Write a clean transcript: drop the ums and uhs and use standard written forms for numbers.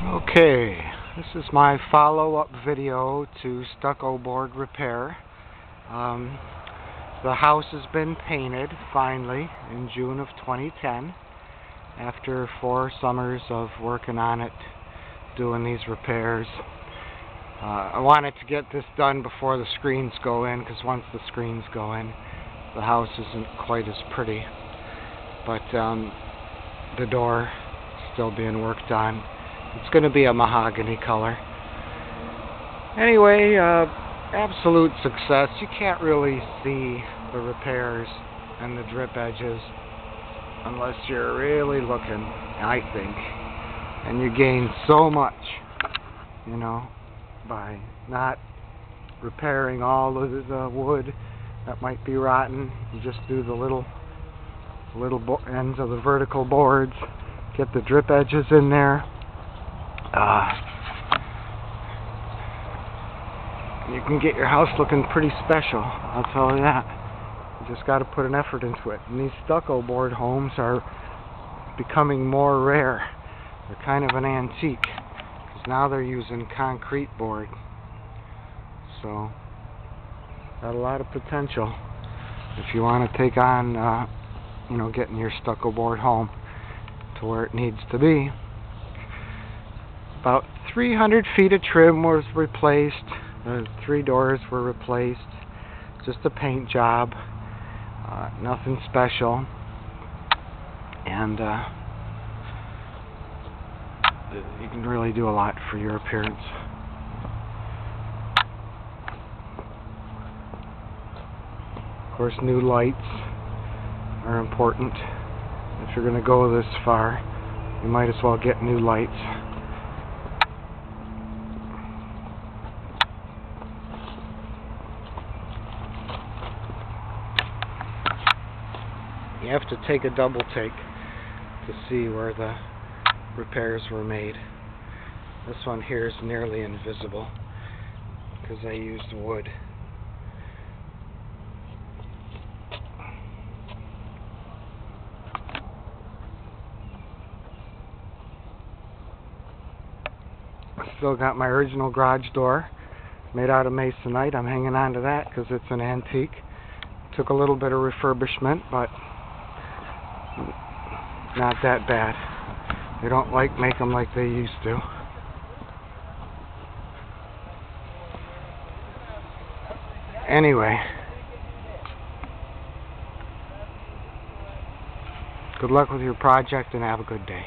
Okay, this is my follow-up video to stucco board repair. The house has been painted finally in June of 2010 after 4 summers of working on it, doing these repairs. I wanted to get this done before the screens go in, because once the screens go in, the house isn't quite as pretty. But the door is still being worked on. It's going to be a mahogany color. Anyway, absolute success. You can't really see the repairs and the drip edges unless you're really looking, I think. And you gain so much, you know, by not repairing all of the wood that might be rotten. You just do the little ends of the vertical boards, get the drip edges in there. You can get your house looking pretty special, I'll tell you that. You just got to put an effort into it. And these stucco board homes are becoming more rare. They're kind of an antique, because now they're using concrete board. So, got a lot of potential if you want to take on, you know, getting your stucco board home to where it needs to be. About 300 feet of trim was replaced. 3 doors were replaced. Just a paint job. Nothing special. And you can really do a lot for your appearance. Of course, new lights are important. If you're going to go this far, you might as well get new lights. You have to take a double take to see where the repairs were made. This one here is nearly invisible because I used wood. Still got my original garage door made out of masonite. I'm hanging on to that because it's an antique. Took a little bit of refurbishment, but not that bad. They don't make them like they used to. Anyway, good luck with your project and have a good day.